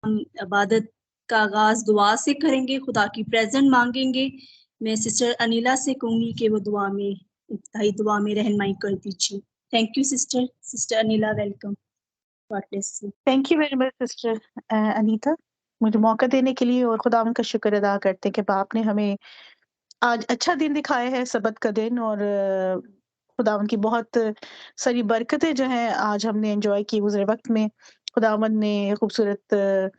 हम इबादत का आगाज दुआ से करेंगे, खुदा की प्रेजेंट मांगेंगे। मैं सिस्टर अनिला से कहूंगी कि वो दुआ में इब्तिदाई दुआ में रहनुमाई कर दीजिए। Thank you sister Anila, welcome. God bless you. Thank you very much sister Anita, मुझे मौका देने के लिए, और खुदा का शुक्र अदा करते हैं कि बाप ने हमें आज अच्छा दिन दिखाया है, सबत का दिन, और खुदावन की बहुत सारी बरकतें जो हैं आज हमने एंजॉय की गुजरे वक्त में। खुदावन ने खूबसूरत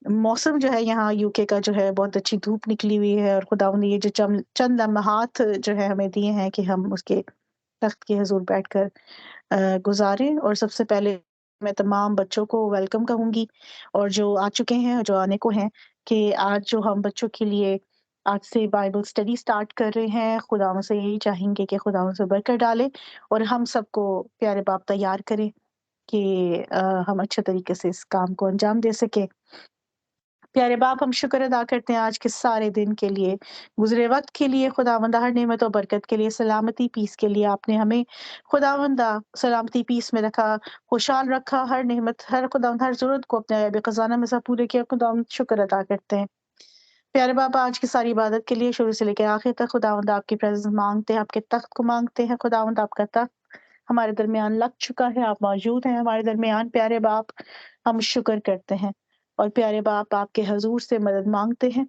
मौसम जो है यहाँ यूके का जो है, बहुत अच्छी धूप निकली हुई है, और खुदावन ने ये जो चंद लम्हात जो है हमें दिए हैं कि हम उसके तख्त के हजूर बैठकर गुजारें। और सबसे पहले मैं तमाम बच्चों को वेलकम कहूंगी, और जो आ चुके हैं और जो आने को हैं, कि आज जो हम बच्चों के लिए आज से बाइबल स्टडी स्टार्ट कर रहे हैं, खुदा से यही चाहेंगे कि खुदा से बरकत डाले और हम सबको प्यारे बाप तैयार करें कि हम अच्छे तरीके से इस काम को अंजाम दे सके। प्यारे बाप, हम शुक्र अदा करते हैं आज के सारे दिन के लिए, गुजरे वक्त के लिए, खुदावंदा हर नेमत और बरकत के लिए, सलामती पीस के लिए। आपने हमें खुदावंदा सलामती पीस में रखा, खुशहाल रखा, हर नेमत, हर खुदावंद, हर जरूरत को अपने ऐब खजाना में सब पूरे किया। खुदावंद शुक्र अदा करते हैं। प्यारे बाप, आज की सारी इबादत के लिए शुरू से लेकर आखिर तक खुदावंद आपकी प्रेजेंस मांगते हैं, आपके तख्त को मांगते हैं। खुदावंद आपका तख्त हमारे दरमियान लग चुका है, आप मौजूद हैं हमारे दरमियान। प्यारे बाप, हम शुक्र करते हैं, और प्यारे बाप आपके हजूर से मदद मांगते हैं।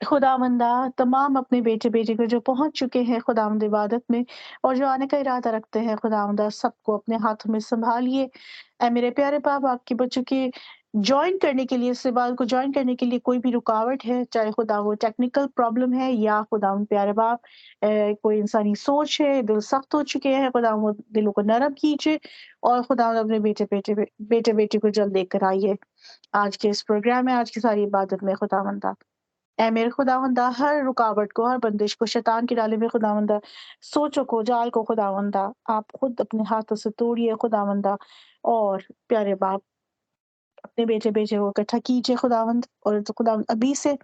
खुदावंदा तमाम अपने बेटे बेटी को जो पहुंच चुके हैं खुदावंद इबादत में, और जो आने का इरादा रखते हैं, खुदावंदा सबको अपने हाथों में संभालिए। ऐ मेरे प्यारे बाप, आपके बच्चों के ज्वाइन करने के लिए, इस इबादत को ज्वाइन करने के लिए कोई भी रुकावट है, चाहे खुदा वो टेक्निकल प्रॉब्लम है या खुदावंद प्यारे बाप कोई इंसानी सोच है, दिल सख्त हो चुके हैं, खुदा वो दिलों को नरम कीजिए, और खुदावंद अपने बेटे बेटी को जल्द लेकर आइए आज के इस प्रोग्राम में, आज की सारी इबादत में। खुदावंदा ऐ मेरे खुदावंदा, हर रुकावट को, हर बंदिश को, शैतान की डाले में खुदावंदा, सोचों को, जाल को खुदावंदा आप खुद अपने हाथों से तोड़िए खुदावंदा, और प्यारे बाप अपने बेटे बेटे को इकट्ठा कीजिए खुदावंद। और तो खुदावंद अभी से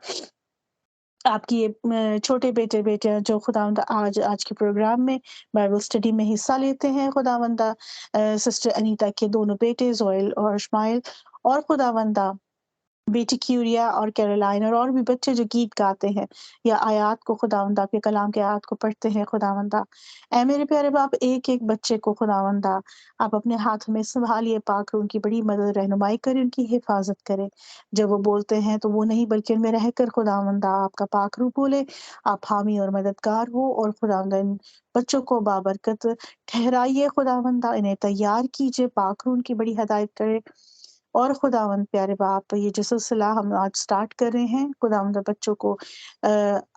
आपकी ये छोटे बेटे बेटियां जो खुदावंद आज के प्रोग्राम में बाइबल स्टडी में हिस्सा लेते हैं, खुदावंदा सिस्टर अनीता के दोनों बेटे जोएल और इस्माइल, और खुदावंदा बेटी क्यूरिया और कैरोलाइन, और भी बच्चे जो गीत गाते हैं या आयात को खुदावंदा आपके कलाम के आयात को पढ़ते हैं खुदावंदा। ऐ मेरे प्यारे बाप, एक एक बच्चे को खुदावंदा आप अपने हाथ में संभालिए, पाक उनकी बड़ी मदद रहनुमाई करें, उनकी हिफाजत करें। जब वो बोलते हैं तो वो नहीं बल्कि उनमें रहकर खुदावंदा आपका पाक रूह बोले। आप हामी और मददगार हो, और खुदावंदा इन बच्चों को बाबरकत ठहराइए खुदावंदा, इन्हें तैयार कीजिए, पाक रूह उनकी बड़ी हदायत करें। और खुदावंद प्यारे बाप, ये जो सिलसिला हम आज स्टार्ट कर रहे हैं खुदावंद, बच्चों को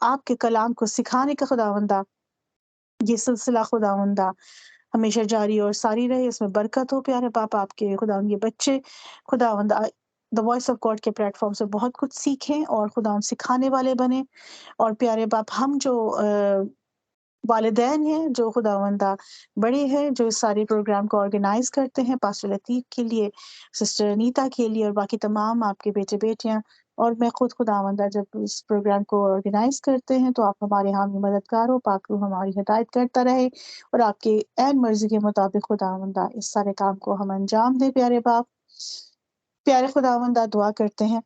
आपके कलाम को सिखाने का खुदावंदा, ये सिलसिला खुदावंदा हमेशा जारी और सारी रहे, इसमें बरकत हो। प्यारे बाप, आपके खुदावंद ये बच्चे खुदावंद द वॉइस ऑफ गॉड के प्लेटफॉर्म से बहुत कुछ सीखें, और खुदावंद सिखाने वाले बने। और प्यारे बाप, हम जो वालिदैन हैं, जो खुदावंदा बड़े हैं, जो इस सारे प्रोग्राम को ऑर्गेनाइज करते हैं, पास्टर लतीफ के लिए, सिस्टर अनीता के लिए, और बाकी तमाम आपके बेटे बेटियां, और मैं खुद खुदावंदा जब इस प्रोग्राम को ऑर्गेनाइज करते हैं तो आप हमारे हामी मददगार हो, पाक रूह हमारी हिदायत करता रहे, और आपके ऐन मर्जी के मुताबिक खुदावंदा इस सारे काम को हम अंजाम दे। प्यारे बाप, प्यारे खुदावंदा दुआ करते हैं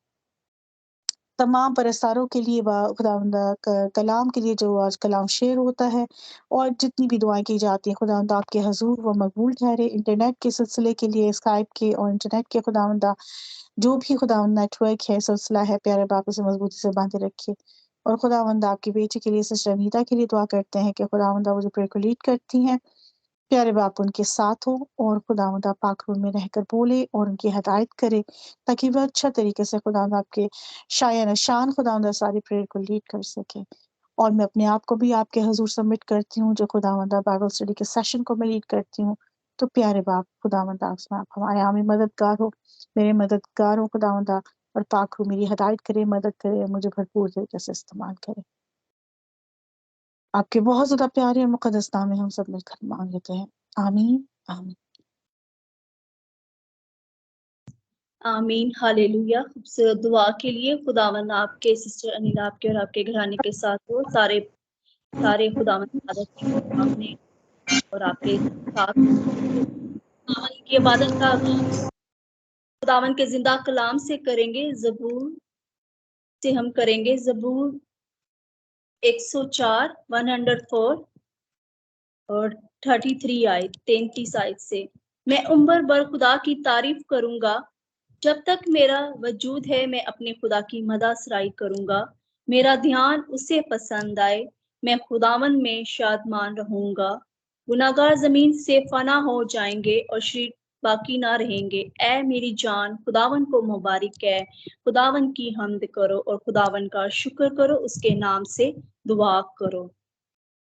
तमाम परस्तारों के लिए, खुदावंदा कलाम के लिए, जो आज कलाम शेयर होता है, और जितनी भी दुआएं की जाती हैं खुदावंदा आपके हजूर वो मकबूल ठहरे। इंटरनेट के सिलसिले के लिए, स्काइप के और इंटरनेट के खुदावंदा जो भी खुदावंद नेटवर्क है, सिलसिला है, प्यारे बाप उसे मजबूती से बांधे रखिए। और खुदावंदा आपकी बेटी के लिए, सिस्टर अनीता के लिए दुआ करते हैं कि खुदावंदा वो जो प्रेयर को लीड करती हैं, प्यारे बाप उनके साथ हो, और खुदावंदा पाक रूह में रहकर बोले और उनकी हिदायत करे, ताकि वह अच्छा तरीके से खुदावंदा आपके शायन शान खुदावंदा सारी प्रेयर को लीड कर सके। और मैं अपने आप को भी आपके हजूर सबमिट करती हूँ, जो खुदावंदा बाइबल स्टडी के सेशन को मैं लीड करती हूँ। तो प्यारे बाप खुदावंदा, उसमें आप हमारे हामी मददगार हो, मेरे मददगार हो खुदावंदा, और पाक रूह मेरी हिदायत करे, मदद करे, मुझे भरपूर तरीके से इस्तेमाल करे। आपके बहुत ज़्यादा प्यारे और मुक़द्दस नाम में हम सब मिलकर माँग लेते हैं। आमीन, आमीन। आमीन, हालेलुया। खूबसूरत दुआ के लिए खुदावंद आपके, सिस्टर अनिला आपके और आपके घराने के साथ हो, सारे खुदावंद इबादत आपने और आपके साथ खुदावंद की इबादत का खुदावन के जिंदा कलाम से करेंगे। ज़बूर से हम करेंगे ज़बूर 104 104 और 33 आयत 33 आयत से। मैं उम्र भर खुदा की तारीफ करूंगा, जब तक मेरा वजूद है मैं अपने खुदा की मदा सराई करूंगा। मेरा ध्यान उसे पसंद आए, मैं खुदावन में शादमान रहूंगा। गुनाहगार जमीन से फना हो जाएंगे और शरीर बाकी ना रहेंगे। ऐ मेरी जान, खुदावन को मुबारक है। खुदावन की हम्द करो और खुदावन का शुक्र करो, उसके नाम से दुआ करो।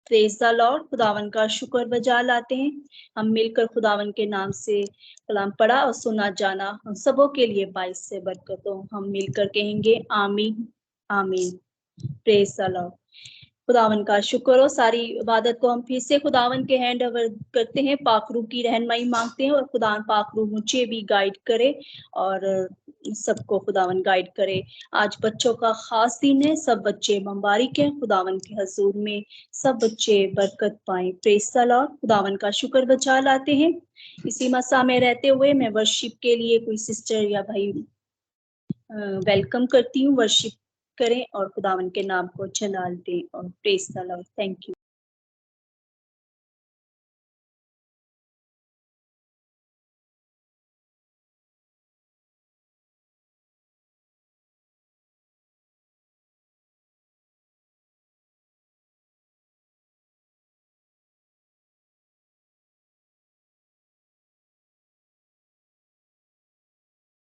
Praise the Lord. खुदावन का शुक्र बजा लाते हैं। हम मिलकर खुदावन के नाम से कलाम पढ़ा और सुना जाना हम सबों के लिए बाइस से बरकत हो। हम मिलकर कहेंगे आमीन आमीन। Praise the Lord. खुदावन का शुक्र हो। सारी इबादत को हम फिर से खुदावन के हैंड ओवर करते हैं, पाकरू की रहनुमाई मांगते हैं और खुदावन पाकरू मुझे भी गाइड करे और सबको खुदावन गाइड करे। आज बच्चों का खास दिन है, सब बच्चे मुबारक हैं। खुदावन के हजूर में सब बच्चे बरकत पाएं। Praise the Lord. खुदावन का शुक्र बचा लाते हैं। इसी मसा में रहते हुए मैं वर्शिप के लिए कोई सिस्टर या भाई वेलकम करती हूँ। वर्शिप करें और खुदावन के नाम को जलाल दें और praise the lord. Thank you.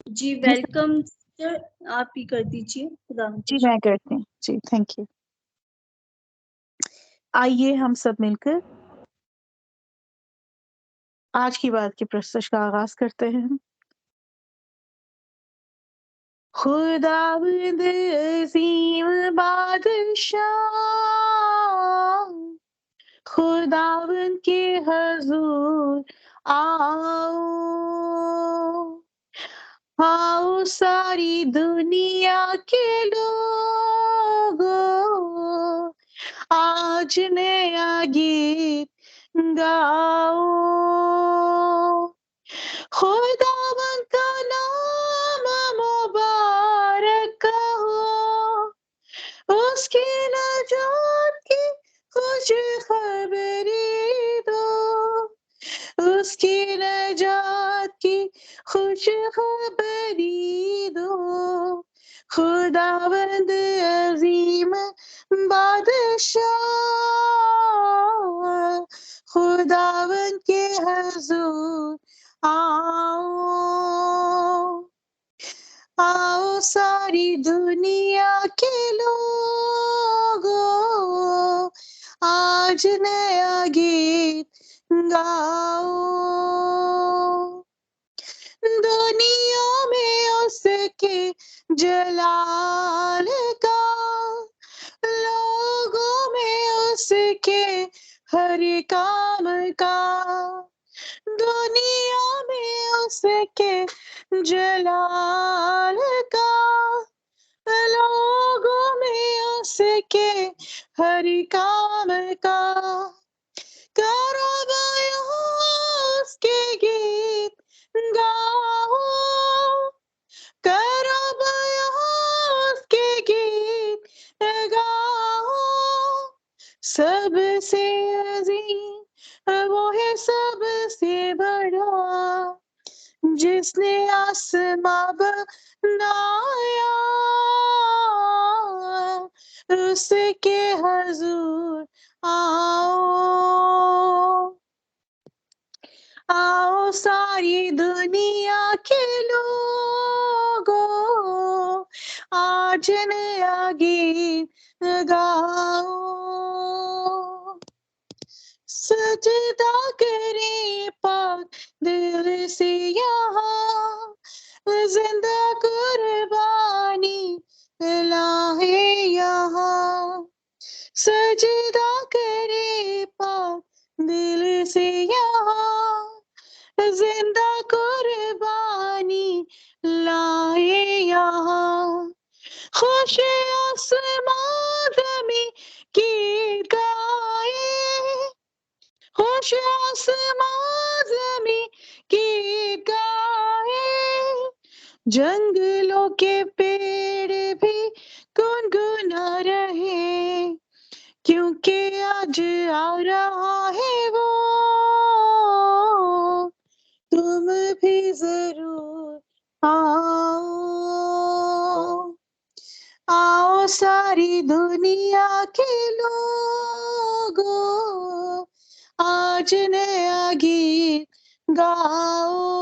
जी वेलकम सिस्टर, आप ही कर दीजिए। खुदावन जी का मैं करती हूँ। जी थैंक यू। आइए हम सब मिलकर आज की बात की प्रस्तुति का आगाज करते हैं। खुदावंद अज़ीम बादशाह, खुदावंद के हजूर आओ। आओ सारी दुनिया के लोगों, आज नया गीत गाओ। खुदावन का नाम मुबारक हो, उसकी नजात की खुश खबरी दो, उसकी नजात की खुश खबरी दो। खुदावंद अजीम बादशाह, खुदावंद के हजूर आओ। आओ सारी दुनिया के लोगों, आज नया गीत गाओ। दुनिया में उसके जलाल का, लोगों में उसके हर काम का। दुनिया में उसके जलाल का, लोगों में उसके हर काम का। करो उसके गीत गाओ, करो उसके गीत गाओ। सबसे अजीम वो है, सबसे बड़ा, जिसने आसमां बनाया, उसके हजूर आओ। आओ सारी दुनिया के लोगों, आज नया गीत गाओ। सजदा करे पाक दिल से यहाँ, जिंदा कुर्बानी लाए यहाँ। सजदा करे पाक दिल से यहाँ, जिंदा कुर्बानी लाए यहाँ। खुश आसमां ज़मीं की गाए, खुश आसमां ज़मीं की गाए। जंगलों के पेड़ भी गुनगुना रहे, क्योंकि आज आ रहा है वो, तुम भी जरूर आओ। आओ सारी दुनिया के लोगों, आज नया गीत गाओ।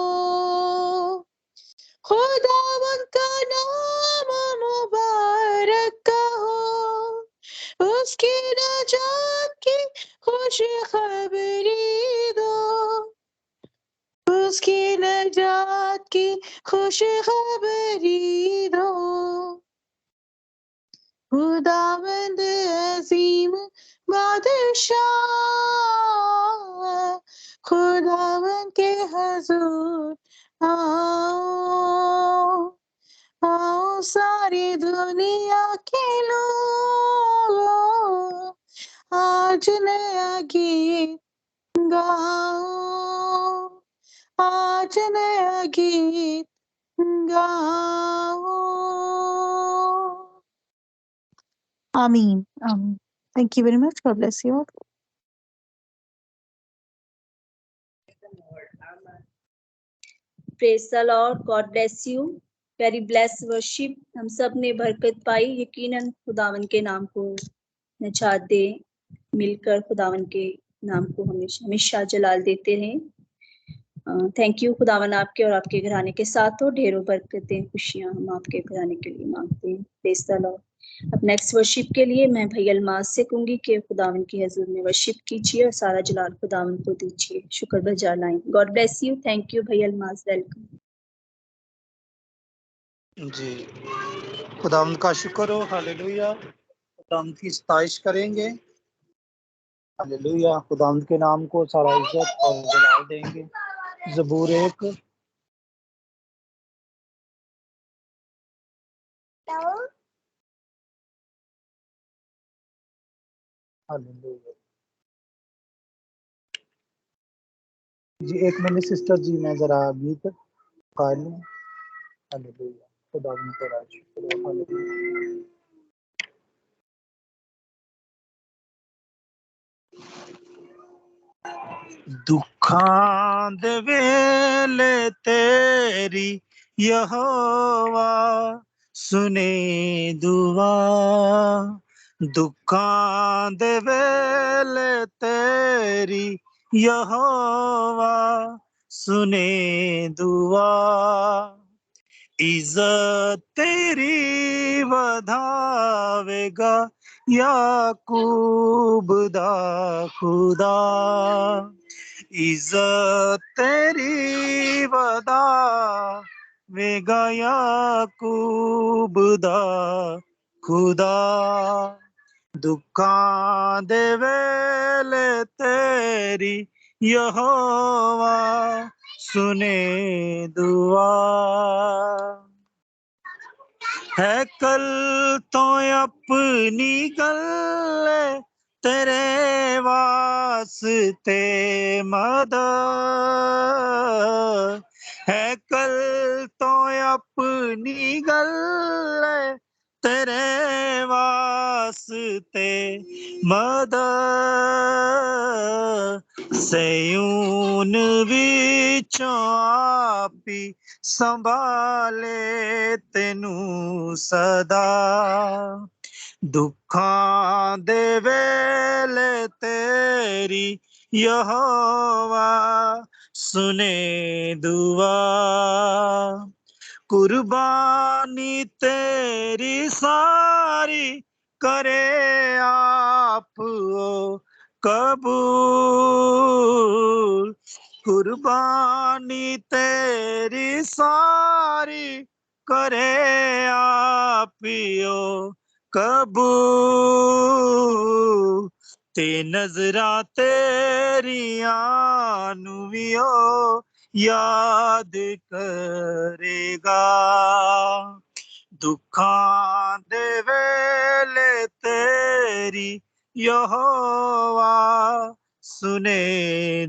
खुदावन का नाम मुबारक कहो, उसकी नजात की खुश खबरी दो, उसकी नजात की खुश खबरी दो। खुदावंद अजीम बादशाह, खुदावंद के हजूर आओ। आओ सारी दुनिया के लोग, आज नया गीत गाओ। आज नया गीत गाओ। आमीन आमीन। Thank you very much. God bless you all. Praise the lord, God bless you. Very bless worship. हम सब ने बरकत पाई। यकीनन खुदावन के नाम को नजात दे, मिलकर खुदावन के नाम को हमेशा हमेशा जलाल देते रहें। Thank you. खुदावन आपके और आपके घराने के साथ हो। ढेरों बरकतें खुशियां हम आपके घराने के लिए मांगते हैं। Praise the Lord. अब नेक्स्ट वर्शिप के लिए मैं भैया अलमास से कहूंगी कि खुदावन की हजूर में वर्शिप कीजिए और सारा जलाल खुदावन को दीजिए। शुक्र बजा लाएं। God bless you. Thank you भैया अलमास। वेलकम जी। खुदावंद का शुक्र हो। हालेलुया। खुदावंद की सताइश करेंगे। हालेलुया। खुदावंद के नाम को सारा इज्जत और जलाल देंगे। ज़बूर 1। हालेलुया। जी एक मिनट सिस्टर जी, मैं जरा गीत गा लूं। हालेलुया। खुदावंद का शुक्र हो। हालेलुया। दुखां दे वेले तेरी यहोवा सुने दुआ, दुखां दे वेले तेरी यहोवा सुने दुआ, इज्जत तेरी वधावेगा याकूब दा खुदा, इज्जत तेरी वधावेगा याकूब दा खुदा, दुखां दे वेले तेरी यहोवा सुने दुआ, है कल तो अपनी गल तेरे वास्ते मदद, है कल तो अपनी गल तेरे वास्ते मदद, सयून विचों आपी संभाले तेनू सदा, दुखां दे वेले तेरी यहोवा सुने दुआ, कुर्बानी तेरी सारी करे आप ओ कबूल, कुर्बानी तेरी सारी करे आपियो कबूल, ते नजरा तेरिया नू भी ओ याद करेगा, दुखां दे वेले तेरी यहोवा सुने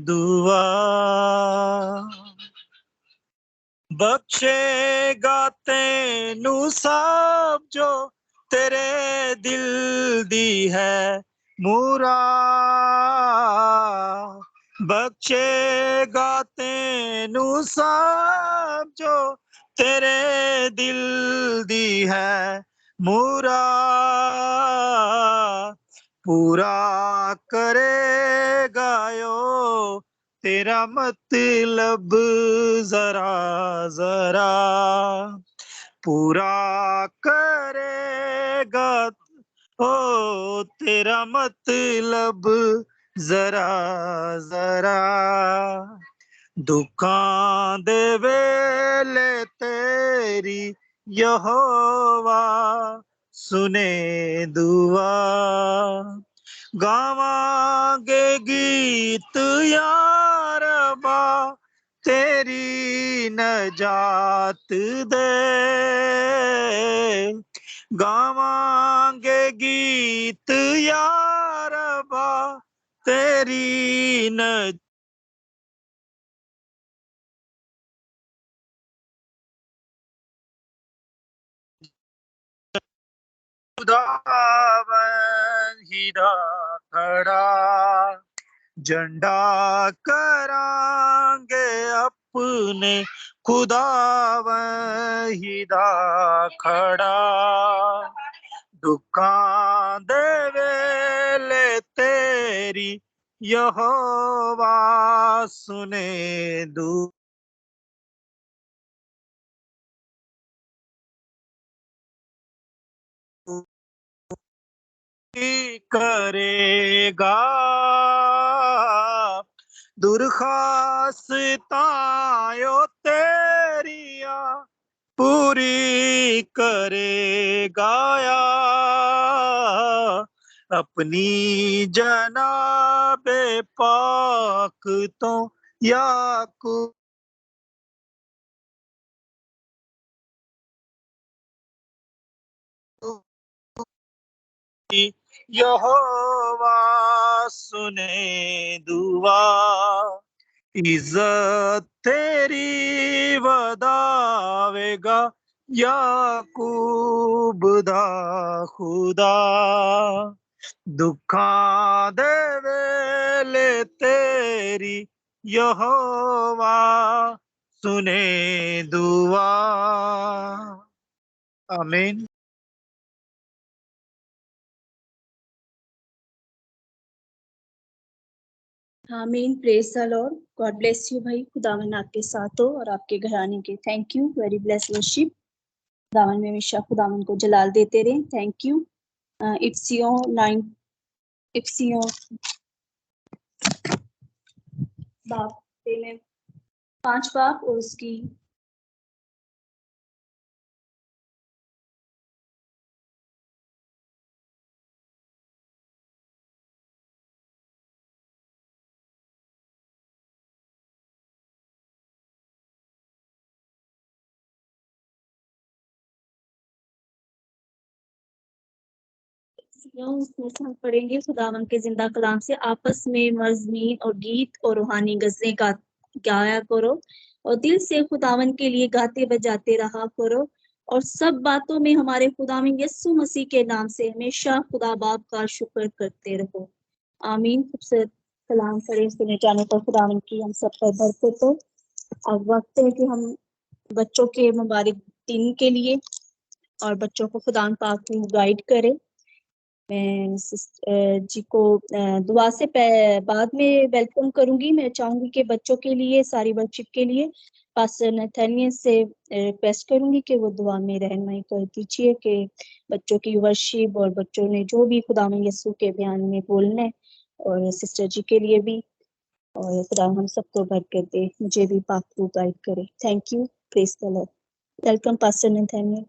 दुआ, बख्शेगा तेनू सब जो तेरे दिल दी है मूरा बख्शेगा तेनू सब जो तेरे दिल दी है मूरा पूरा करेगा यो तेरा मतलब जरा जरा पूरा करेगा ओ तेरा मतलब जरा जरा दुखां दे वेले तेरी यहोवा सुने दुआ गावांगे गीत यार रब्बा तेरी नजात दे गावांगे गीत यार रब्बा तेरी नजात खुदावन हिदा खड़ा झंडा करांगे अपने खुदावन हिदा खड़ा दुखां दे वेले तेरी यहोवा सुने दू करेगा दुर्खास्तायो तेरिया पूरी करेगा या अपनी जनाबे पाक तो याकूब यहोवा सुने दुआ इज्जत तेरी वदावेगा याकूब दा खुदा दुखां दे वेले तेरी यहोवा सुने दुआ आमीन आमीन praise the lord God bless you भाई खुदावन आपके साथ हो और आपके घराने के thank you very bless worship खुदावन में हमेशा खुदावन को जलाल देते रहे थैंक यू इफ्सियों बाप में 5 बाप और उसकी उसमें से हम पढ़ेंगे खुदावन के जिंदा कलाम से आपस में मज़मीन और गीत और रूहानी गज़लें गाया करो और दिल से खुदावन के लिए गाते बजाते रहा करो और सब बातों में हमारे खुदावन यीशु मसीह के नाम से हमेशा खुदा बाप का शुक्र करते रहो आमीन खूबसूरत कलाम पढ़े सुने जाने पर खुदावन की हम सब पर बरकत हो अब वक्त है कि हम बच्चों के मुबारक दिन के लिए और बच्चों को खुदा पाक गाइड करे मैं जी को दुआ से बाद में वेलकम करूंगी मैं चाहूंगी कि बच्चों के लिए सारी वर्शिप के लिए पास्टर नथानियल से रिक्वेस्ट करूंगी कि वो दुआ में रहनुमाई कर दीजिए कि बच्चों की वर्शिप और बच्चों ने जो भी खुदा यीशु के बयान में बोलना है और सिस्टर जी के लिए भी और खुदा हम सबको बरकत दे मुझे भी पाक रूह गाइड करे thank you praise the lord welcome pastor Nathaniel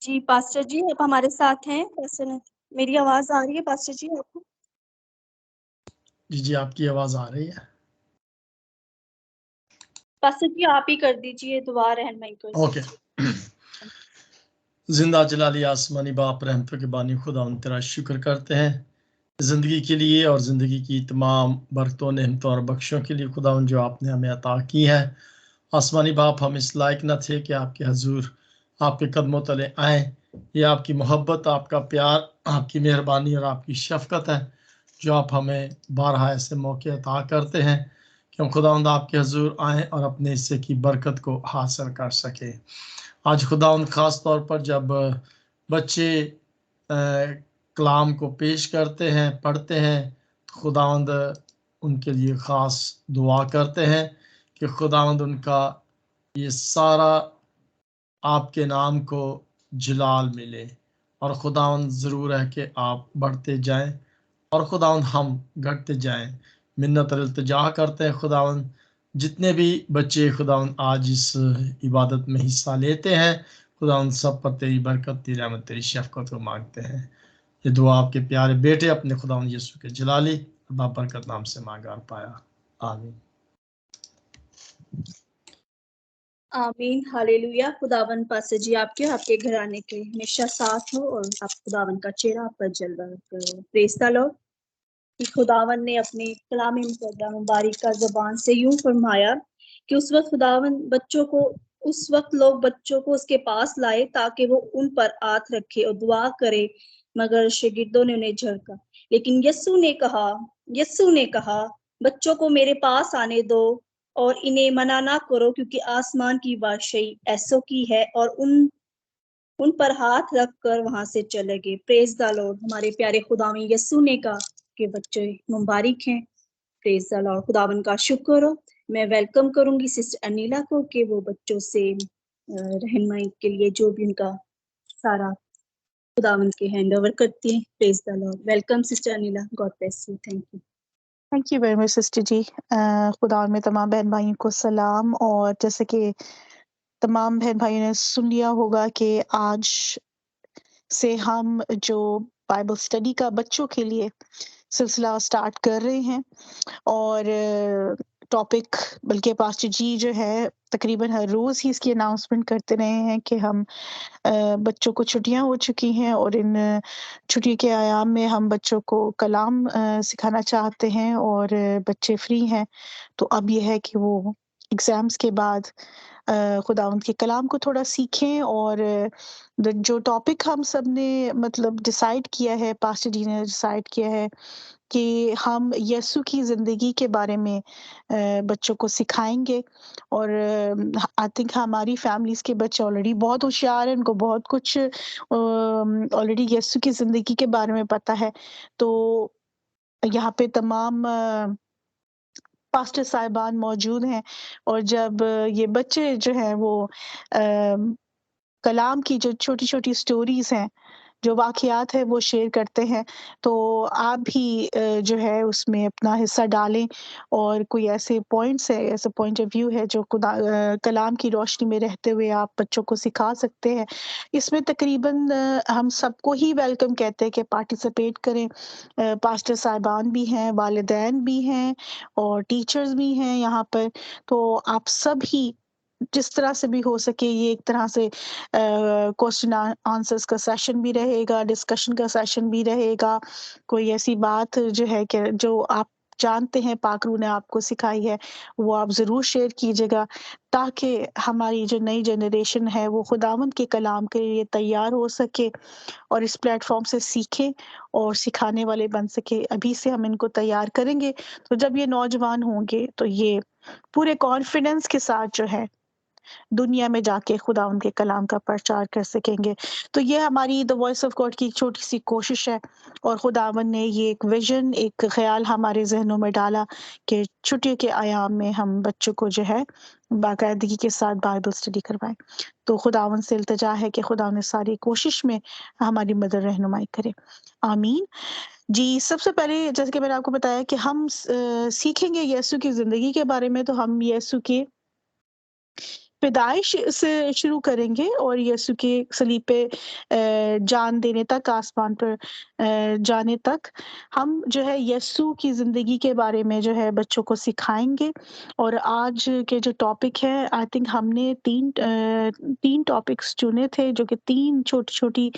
ji pastor ji आप हमारे साथ हैं पास्टर मेरी आवाज आ रही है पास्टर जी आपको जी आपकी आवाज आ रही है पास्टर जी आप ही कर दीजिए दुआ रहनुमाई कर ओके जिंदा जलाली आसमानी बाप रहमतों के बानी खुदा उन तेरा शुक्र करते हैं ज़िंदगी के लिए और ज़िंदगी की तमाम बरकतों नेमतों और बख्शों के लिए खुदा उन जो आपने हमें अता की है। आसमानी बाप हम इस लायक न थे कि आपके हजूर आपके कदमों तले आए। ये आपकी मोहब्बत, आपका प्यार, आपकी मेहरबानी और आपकी शफकत है जो आप हमें बारहा ऐसे मौके अता करते हैं कि हम खुदावंद आपके हजूर आएँ और अपने हिस्से की बरकत को हासिल कर सके। आज खुदावंद ख़ास तौर पर जब बच्चे कलाम को पेश करते हैं, पढ़ते हैं, तो खुदावंद उनके लिए ख़ास दुआ करते हैं कि खुदावंद उनका ये सारा आपके नाम को जलाल मिले। और खुदावंद ज़रूर है कि आप बढ़ते जाएं और खुदावंद हम घटते जाएं। मिन्नत और इल्तिजा करते हैं खुदावंद, जितने भी बच्चे खुदावंद आज इस इबादत में हिस्सा लेते हैं, खुदावंद सब पर तेरी बरकत, तेरी रहमत, तेरी शफकत को मांगते हैं। ये दुआ आपके प्यारे बेटे अपने खुदावंद यीशु के जलाली और बाबरकत नाम से मांगा और पाया, आमीन। आमीन, हालेलुया। खुदावन पासे जी आपके आपके घराने के हमेशा साथ हो और आप खुदावन का चेहरा आप पर जलवा करो। Praise the Lord. कि खुदावन ने अपने कलाम मुबारक का ज़बान से यूं फरमाया कि उस वक्त लोग बच्चों को उसके पास लाए ताकि वो उन पर हाथ रखे और दुआ करे, मगर शागिर्दों ने उन्हें झड़का। लेकिन यस्सु ने कहा बच्चों को मेरे पास आने दो और इन्हें मना ना करो, क्योंकि आसमान की बादशाही ऐसों की है। और उन पर हाथ रखकर वहां से चले गए। Praise the Lord. हमारे प्यारे खुदावी यस्सु ने कहा के बच्चे मुबारक हैं। Praise the Lord. खुदावन का शुक्र हो। मैं वेलकम करूंगी सिस्टर अनिला को कि वो बच्चों से रहनुमाई के लिए जो भी उनका सारा खुदावन के हैंड ओवर करती हैं। Praise the lord. Welcome sister Anila. God bless you. Thank you very much sister ji. खुदा में तमाम बहन भाइयों को सलाम। और जैसे कि तमाम बहन भाइयों ने सुन लिया होगा कि आज से हम जो बाइबल स्टडी का बच्चों के लिए सिलसिला स्टार्ट कर रहे हैं। और टॉपिक बल्कि पास्टर जी जो है तकरीबन हर रोज़ ही इसकी अनाउंसमेंट करते रहे हैं कि हम बच्चों को छुट्टियां हो चुकी हैं और इन छुट्टी के आयाम में हम बच्चों को कलाम सिखाना चाहते हैं और बच्चे फ्री हैं। तो अब यह है कि वो एग्ज़ाम्स के बाद खुदावंद के कलाम को थोड़ा सीखें। और जो टॉपिक हम सब ने मतलब डिसाइड किया है, पास्टर जी ने डिसाइड किया है कि हम यीशु की ज़िंदगी के बारे में बच्चों को सिखाएँगे। और आई थिंक हमारी फैमिलीज़ के बच्चे ऑलरेडी बहुत होशियार हैं, उनको बहुत कुछ ऑलरेडी यीशु की ज़िंदगी के बारे में पता है। तो यहाँ पे तमाम पास्टर साहिबान मौजूद हैं और जब ये बच्चे जो हैं वो कलाम की जो छोटी-छोटी स्टोरीज़ हैं, जो वाक़यात हैं वो शेयर करते हैं, तो आप भी जो है उसमें अपना हिस्सा डालें। और कोई ऐसे पॉइंट्स है, ऐसा पॉइंट ऑफ व्यू है जो कलाम की रोशनी में रहते हुए आप बच्चों को सिखा सकते हैं। इसमें तकरीबन हम सबको ही वेलकम कहते हैं कि पार्टिसिपेट करें। पास्टर साहिबान भी हैं, वालिदैन भी हैं और टीचर्स भी हैं यहाँ पर। तो आप सब ही जिस तरह से भी हो सके, ये एक तरह से क्वेश्चन आंसर्स का सेशन भी रहेगा, डिस्कशन का सेशन भी रहेगा। कोई ऐसी बात जो है कि जो आप जानते हैं पाक रूह ने आपको सिखाई है, वो आप ज़रूर शेयर कीजिएगा ताकि हमारी जो नई जनरेशन है वो खुदावंद के कलाम के लिए तैयार हो सके और इस प्लेटफ़ॉर्म से सीखें और सिखाने वाले बन सके। अभी से हम इनको तैयार करेंगे, तो जब ये नौजवान होंगे तो ये पूरे कॉन्फिडेंस के साथ जो है दुनिया में जाके खुदा उनके कलाम का प्रचार कर सकेंगे। तो ये हमारी द वॉइस ऑफ गॉड की एक छोटी-सी कोशिश है और खुदावंद ने ये एक विज़न, एक ख़्याल हमारे ज़हनों में डाला कि छुट्टियों के अयाम में हम बच्चों को जो है बाकायदगी के साथ बाइबल स्टडी करवाएँ। तो खुदावंद से इल्तिजा है कि खुदा ने सारी कोशिश में हमारी मदद रहनुमाई करे। आमीन। जी, सबसे पहले जैसे कि मैंने आपको बताया कि हम सीखेंगे यीशु की ज़िंदगी के बारे में। तो हम यीशु के पैदाइश से शुरू करेंगे और यीशु के सलीब पे जान देने तक, आसमान पर जाने तक हम जो है यीशु की ज़िंदगी के बारे में जो है बच्चों को सिखाएंगे। और आज के जो टॉपिक है, आई थिंक हमने 3 टॉपिक्स चुने थे जो कि 3 छोटी-छोटी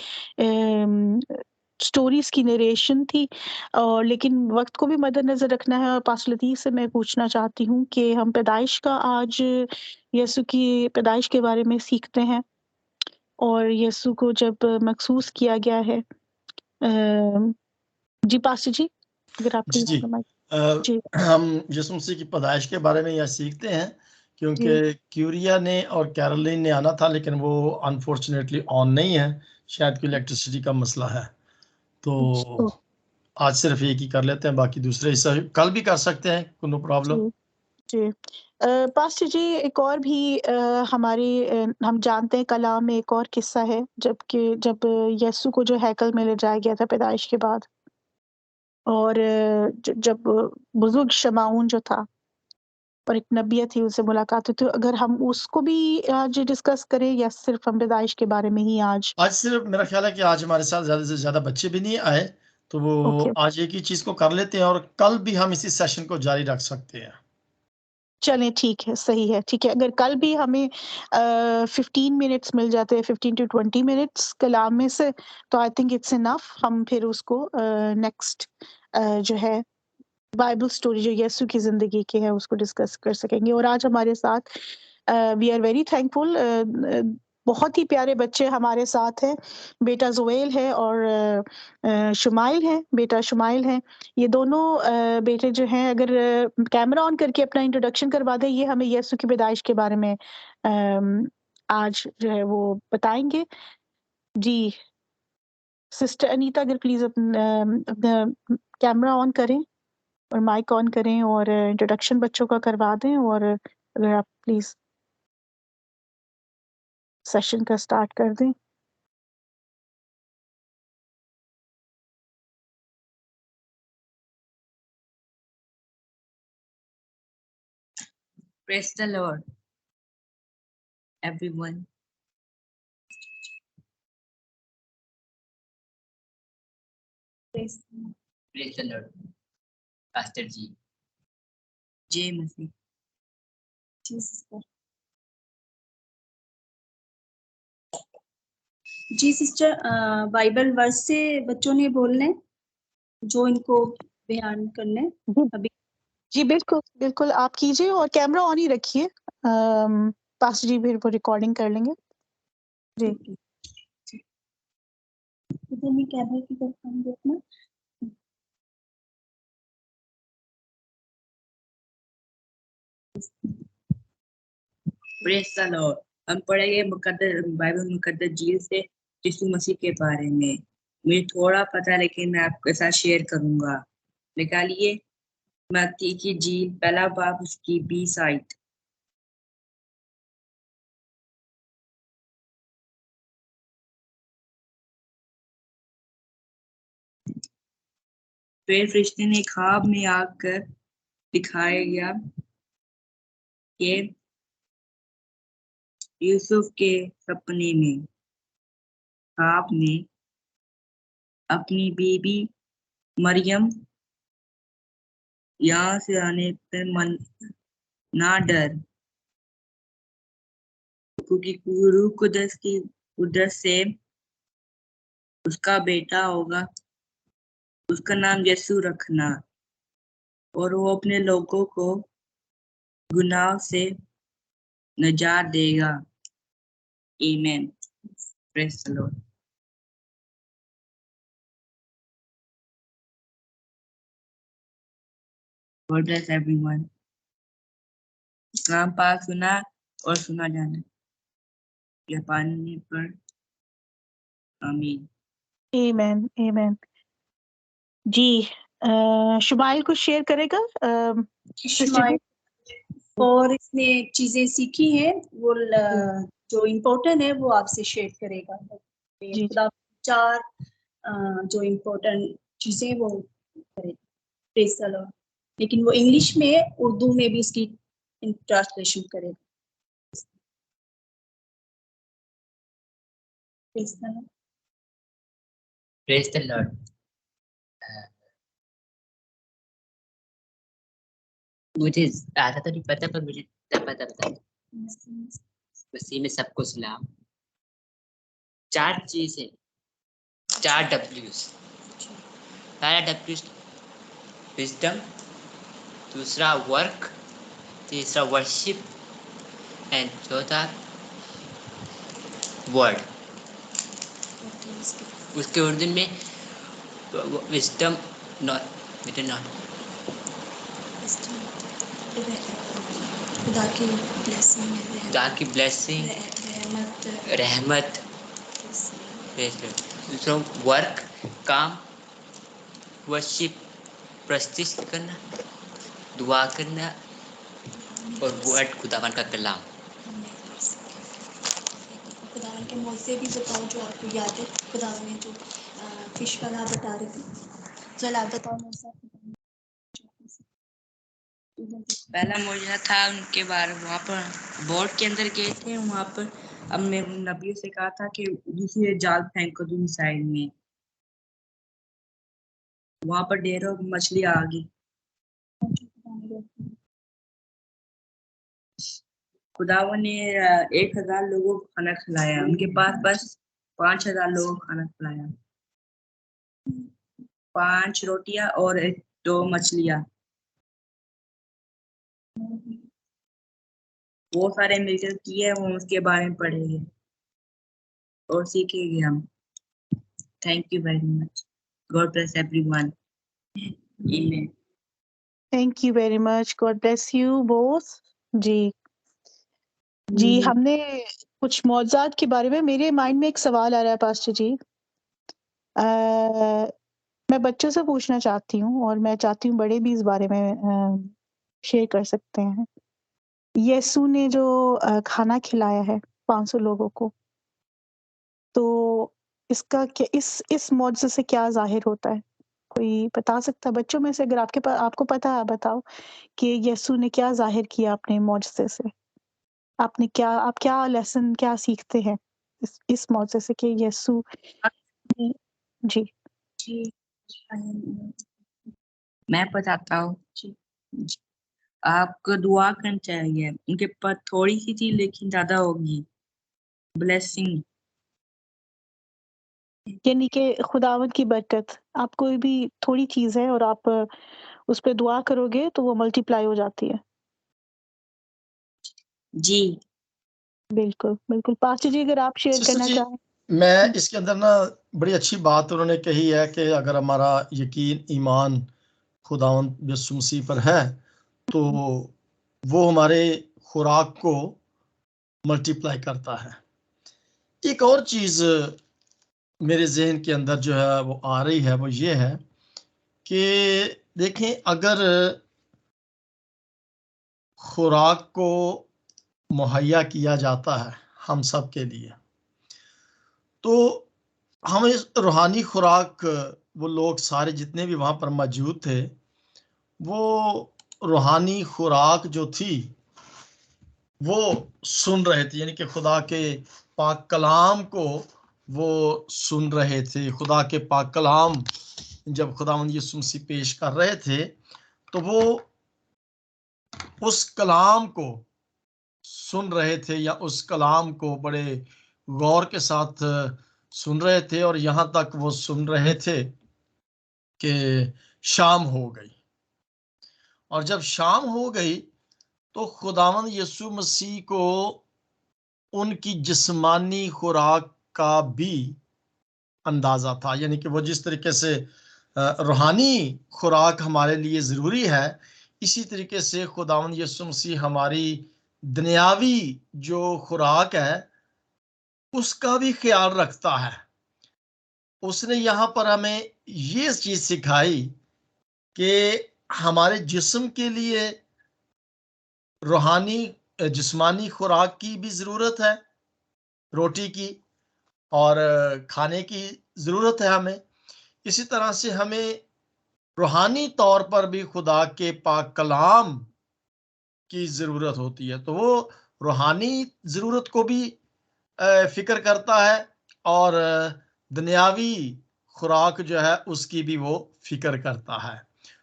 स्टोरीज़ की नरेशन थी। और लेकिन वक़्त को भी मद्देनज़र रखना है और पास्टर लतीफ़ से मैं पूछना चाहती हूँ कि हम पैदाइश का आज यीशु की पैदाइश के बारे में सीखते हैं और यीशु को जब मखसूस किया गया है। जी पास्टर जी, अगर आप जी, प्लीज़ माइक। अ, जी, हम यीशु मसीह की पैदाइश के बारे में यह सीखते हैं क्योंकि जी, क्यूरिया ने और कैरोलिन ने आना था, लेकिन वो अनफॉर्चुनेटली ऑन नहीं है, शायद कोई इलेक्ट्रिसिटी का मसला है। तो आज सिर्फ एक ही कर लेते हैं, बाकी दूसरे हिस्सा कल भी कर सकते हैं, नो प्रॉब्लम। जी, जी। पास्टर जी, एक और भी हम जानते हैं कलाम में एक और किस्सा है जब यीशु को जो हैकल में ले जाया गया था पैदाइश के बाद और जब बुजुर्ग शमाऊन जो था और एक नबिया थी, उससे मुलाकात हुई, तो अगर हम उसको भी आज डिस्कस करें या सिर्फ हम पैदाइश के बारे में ही आज? आज सिर्फ मेरा ख्याल है कि आज हमारे साथ ज़्यादा से ज़्यादा बच्चे भी नहीं आए, तो वो ओके, आज एक ही चीज़ को कर लेते हैं और कल भी हम इसी सेशन को जारी रख सकते हैं। चलें ठीक है, सही है, ठीक है। अगर कल भी हमें 15 मिनट्स मिल जाते हैं, 15 टू 20 मिनट्स कलाम में से, तो आई थिंक इट्स इनफ। हम फिर उसको नेक्स्ट जो है बाइबल स्टोरी जो यीशु की ज़िंदगी की है उसको डिस्कस कर सकेंगे। और आज हमारे साथ वी आर वेरी थैंकफुल, बहुत ही प्यारे बच्चे हमारे साथ हैं। बेटा ज़ुएल है और शुमाइल है, बेटा शुमाइल है। ये दोनों बेटे जो हैं, अगर कैमरा ऑन करके अपना इंट्रोडक्शन करवा दें, ये हमें यीशु की पैदाइश के बारे में आज जो है वो बताएँगे। जी, सिस्टर अनीता अगर प्लीज़ अपना कैमरा ऑन करें और माइक ऑन करें और इंट्रोडक्शन बच्चों का करवा दें, और अगर आप प्लीज़ सेशन का स्टार्ट कर दें। Praise the Lord, everyone. Praise Praise the Lord, Pastor Ji. Jai Masi. Jesus. Ji sister, Bible verse से बच्चों ने बोलने जो इनको बयान करने अभी। जी बिल्कुल, बिल्कुल आप कीजिए और कैमरा ऑन ही रखिए। पास्टर जी फिर वो रिकॉर्डिंग कर लेंगे। जी। इधर में कैमरे की तरफ हम देखना। Praise the Lord. हम पढ़ेंगे बाइबल मुकद्दस झील से यीशु मसीह के बारे में। मुझे थोड़ा पता है लेकिन मैं आपके साथ शेयर करूंगा। निकालिए मत्ती की झील, पहला बाब, उसकी 20 आयत। फिर फरिश्ते ने ख्वाब में आकर दिखाया गया कि यूसुफ के सपने में ख्वाब में अपनी बीबी मरियम यहाँ से आने पर मन ना डर, क्योंकि रूह कुदस की कुदरत से उसका बेटा होगा, उसका नाम यीशु रखना, और वो अपने लोगों को गुनाह से नजात देगा। आमीन। Praise the lord. God bless everyone. कलाम पाक सुना और सुना जाना, यह पाने पर आमीन। आमीन, आमीन। जी, शुमाइल कुछ शेयर करेगा? सिस्टर जी। और इसने चीजें सीखी हैं वो जो इम्पोर्टेंट है वो आपसे शेयर करेगा। जी, खुदा चार जो इम्पोर्टेंट चीजें वो करेगा। Praise the Lord. लेकिन वो इंग्लिश में उर्दू में भी इसकी ट्रांसलेशन करेगा। Praise the Lord. Praise the Lord. मुझे आधा तो नहीं पता, पर मुझे इतना पता था मसीह में सबको सलाम। 4 चीजें, 4 डब्ल्यूज। पहला डब्ल्यू विजडम, दूसरा वर्क, तीसरा वर्शिप एंड चौथा वर्ड। उसके उर्दू में विजडम नॉट खुदा की ब्लेसिंग है, खुदा की ब्लेसिंग, रहमत। दूसरा वर्क काम, वर्शिप प्रस्तुत करना, दुआ करना, और वर्ड खुदावन का कलाम। खुदावन के मौजे भी बताओ जो आपको याद है। खुदावन ने जो फिश वाला आप बता रहे थे, चल आप बताओ मौजा। पहला मौजूदा था उनके बारे में, वहाँ पर बोर्ड के अंदर गए थे, वहाँ पर अब मैं नबियों से कहा था कि दूसरी जाल फेंको दूसरी साइड में, वहाँ पर ढेरों मछली आ गई। खुदावन ने 1000 लोगों को खाना खिलाया, उनके पास बस 5000 लोगों को खाना खिलाया। 5 रोटियां और 2 मछलियां, वो सारे मिलकर किए, हम उसके बारे में पढ़ेंगे और सीखेंगे हम। Thank you very much. God bless everyone. आमीन। Thank you very much, God bless you both. जी हमने कुछ मौजूदात के बारे में, मेरे माइंड में एक सवाल आ रहा है पास्टर जी। मैं बच्चों से पूछना चाहती हूँ और मैं चाहती हूँ बड़े भी इस बारे में शेयर कर सकते हैं। यीशु ने जो खाना खिलाया है 500 लोगों को, तो इसका क्या, इस मौजूद से क्या जाहिर होता है? कोई बता सकता है बच्चों में से? अगर आपको पता है बताओ कि यीशु ने क्या जाहिर किया अपने मौजूद से। आप क्या लेसन क्या सीखते हैं इस मौजूद से कि यीशु ने? जी मैं बताता हूँ। आपको दुआ करनी चाहिए, उनके पास थोड़ी सी थी लेकिन ज्यादा होगी ब्लेसिंग। यानी कि खुदावंद की बरकत, आप कोई भी थोड़ी चीज है और आप उस पर दुआ करोगे तो वो मल्टीप्लाई हो जाती है। जी बिल्कुल बिल्कुल। पास्टर जी अगर आप शेयर सिस्टर करना जी, चाहें। मैं इसके अंदर ना बड़ी अच्छी बात उन्होंने कही है कि अगर हमारा यकीन ईमान खुदावंद यीशु मसीह पर है तो वो हमारे खुराक को मल्टीप्लाई करता है। एक और चीज मेरे जहन के अंदर जो है वो आ रही है, वो ये है कि देखें, अगर खुराक को मुहैया किया जाता है हम सब के लिए, तो हम इस रूहानी खुराक, वो लोग सारे जितने भी वहाँ पर मौजूद थे, वो रूहानी खुराक जो थी वो सुन रहे थे, यानी कि खुदा के पाक कलाम को वो सुन रहे थे। खुदा के पाक कलाम जब खुदावंद यीशु मसीह पेश कर रहे थे तो वो उस कलाम को सुन रहे थे, या उस कलाम को बड़े गौर के साथ सुन रहे थे, और यहाँ तक वो सुन रहे थे कि शाम हो गई। और जब शाम हो गई तो खुदावंद यीशु मसीह को उनकी जिस्मानी खुराक का भी अंदाजा था, यानी कि वो जिस तरीके से रूहानी खुराक हमारे लिए ज़रूरी है, इसी तरीके से खुदावंद यीशु मसीह हमारी दुनियावी जो खुराक है उसका भी ख्याल रखता है। उसने यहाँ पर हमें ये चीज़ सिखाई कि हमारे जिस्म के लिए रूहानी जिस्मानी खुराक की भी ज़रूरत है, रोटी की और खाने की ज़रूरत है हमें। इसी तरह से हमें रूहानी तौर पर भी खुदा के पाक कलाम की ज़रूरत होती है। तो वो रूहानी ज़रूरत को भी फ़िक्र करता है और दुनियावी खुराक जो है उसकी भी वो फिक्र करता है।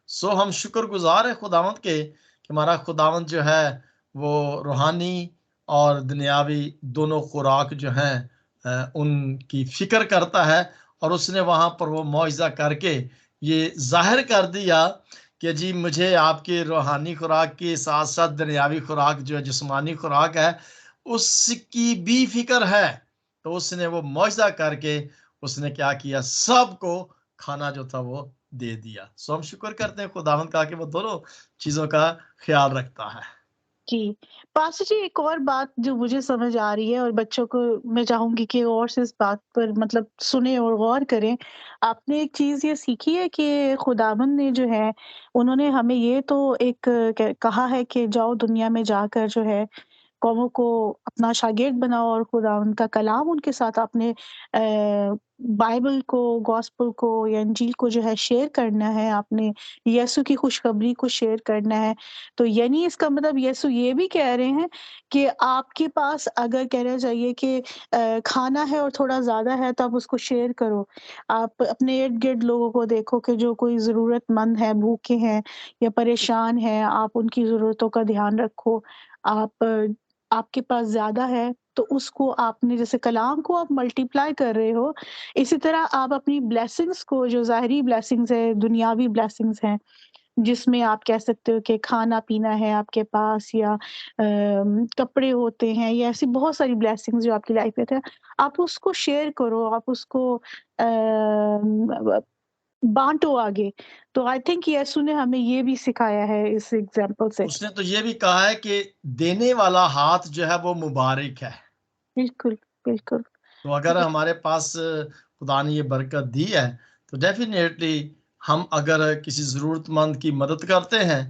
सो हम शुक्रगुजार है खुदावंद के कि हमारा खुदावंद जो है वो रूहानी और दुनियावी दोनों खुराक जो हैं उनकी फिक्र करता है। और उसने वहाँ पर वो मौजज़ा करके ये जाहिर कर दिया कि जी मुझे आपकी रूहानी खुराक के साथ साथ दुनियावी खुराक जो है जिस्मानी खुराक है उसकी भी फिक्र है। तो उसने वो मौजज़ा करके उसने क्या किया, सबको खाना जो था वो दे दिया। सो हम शुक्र करते हैं खुदावंद का कि वो दोनों चीज़ों का ख्याल रखता है। जी, पास्टर जी एक और बात जो मुझे समझ आ रही है और बच्चों को मैं चाहूँगी कि और से इस बात पर मतलब सुने और गौर करें। आपने एक चीज़ ये सीखी है कि खुदावंद ने जो है उन्होंने हमें ये तो एक कहा है कि जाओ दुनिया में जाकर जो है कौमों को अपना शागिर्द बनाओ और खुदावंद का कलाम उनके साथ आपने बाइबल को, गॉस्पेल को या इंजील को जो है शेयर करना है, आपने यीशु की खुशखबरी को शेयर करना है। तो यानी इसका मतलब यीशु ये भी कह रहे हैं कि आपके पास अगर कहना चाहिए कि खाना है और थोड़ा ज़्यादा है तो आप उसको शेयर करो। आप अपने इर्द-गिर्द लोगों को देखो कि जो कोई ज़रूरतमंद है, भूखे हैं या परेशान हैं, आप उनकी ज़रूरतों का ध्यान रखो। आपके पास ज़्यादा है तो उसको आपने जैसे कलाम को आप मल्टीप्लाई कर रहे हो, इसी तरह आप अपनी ब्लेसिंग्स को जो ज़ाहिरी ब्लेसिंग्स है, दुनियावी ब्लेसिंग्स हैं, जिसमें आप कह सकते हो कि खाना-पीना है आपके पास या कपड़े होते हैं या ऐसी बहुत सारी ब्लेसिंग्स जो आपकी लाइफ में थे, आप उसको शेयर करो, आप उसको बाँटो आगे। तो आई थिंक यीशु ने हमें ये भी सिखाया है इस एग्ज़ाम्पल से। उसने तो ये भी कहा है कि देने वाला हाथ जो है वो मुबारक है। बिल्कुल, बिल्कुल। तो अगर हमारे पास खुदा ने ये बरकत दी है तो डेफिनेटली हम अगर किसी ज़रूरतमंद की मदद करते हैं,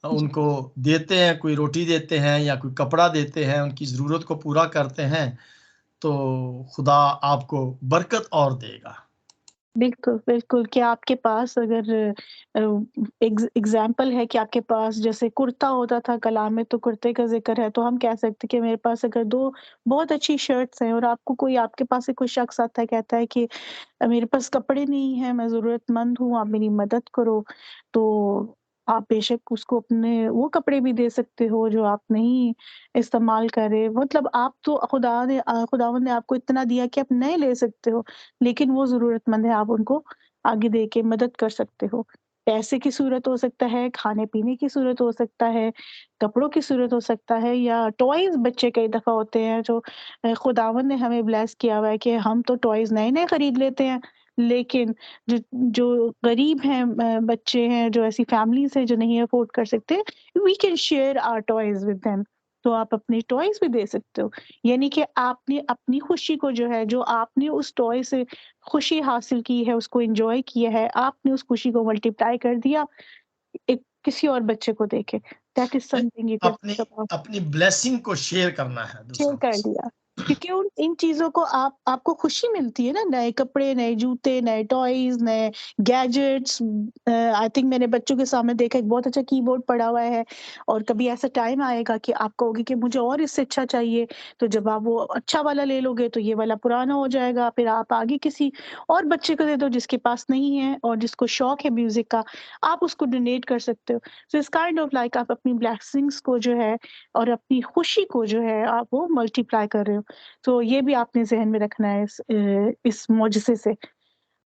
उनको देते हैं, कोई रोटी देते हैं या कोई कपड़ा देते हैं, उनकी ज़रूरत को पूरा करते हैं, तो खुदा आपको बरकत और देगा। बिल्कुल, बिल्कुल कि आपके पास अगर एग्ज़ाम्पल है कि आपके पास जैसे कुर्ता होता था कलाम में तो कुर्ते का ज़िक्र है, तो हम कह सकते हैं कि मेरे पास अगर 2 बहुत अच्छी शर्ट्स हैं और आपको कोई आपके पास से कोई शख्स आता है कहता है कि मेरे पास कपड़े नहीं हैं, मैं ज़रूरतमंद हूँ, आप मेरी मदद करो। तो आप बेशक उसको अपने वो कपड़े भी दे सकते हो जो आप नहीं इस्तेमाल कर रहे। मतलब आप तो खुदावंद ने आपको इतना दिया कि आप नए ले सकते हो, लेकिन वो ज़रूरतमंद है, आप उनको आगे दे के मदद कर सकते हो। पैसे की सूरत हो सकता है, खाने-पीने की सूरत हो सकता है, कपड़ों की सूरत हो सकता है या टॉयज़ बच्चे कई दफ़ा होते हैं जो खुदावंद ने हमें ब्लेस किया हुआ है कि हम तो टॉयज़ नए-नए खरीद लेते हैं, लेकिन जो जो गरीब हैं बच्चे हैं, जो ऐसी फैमिलीज़ हैं जो नहीं अफ़ोर्ड कर सकते, we can share our toys with them. तो आप अपने टॉयज़ भी दे सकते हो। यानी कि आपने अपनी खुशी को जो है, जो आपने उस टॉय से खुशी हासिल की है, उसको एन्जॉय किया है, आपने उस खुशी को मल्टीप्लाई कर दिया एक किसी और बच्चे को देके। That is something you can अपनी थिंक अबाउट। अपनी ब्लेसिंग को शेयर करना है शेयर दूसरों के कर साथ। दिया। क्योंकि उन इन चीज़ों को आपको खुशी मिलती है ना, नए कपड़े, नए जूते, नए टॉयज़, नए गैजेट्स। आई थिंक मैंने बच्चों के सामने देखा एक बहुत अच्छा कीबोर्ड पड़ा हुआ है और कभी ऐसा टाइम आएगा कि आप कहोगे कि मुझे और इससे अच्छा चाहिए, तो जब आप वो अच्छा वाला ले लोगे तो ये वाला पुराना हो जाएगा, फिर आप आगे किसी और बच्चे को दे दो जिसके पास नहीं है और जिसको शौक है म्यूज़िक का, आप उसको डोनेट कर सकते हो। So it's kind of like आप अपनी ब्लेसिंग्स को जो है और अपनी खुशी को जो है आप वो मल्टीप्लाई कर रहे हो। तो ये भी आपने ज़हन में रखना है इस मौजज़े से।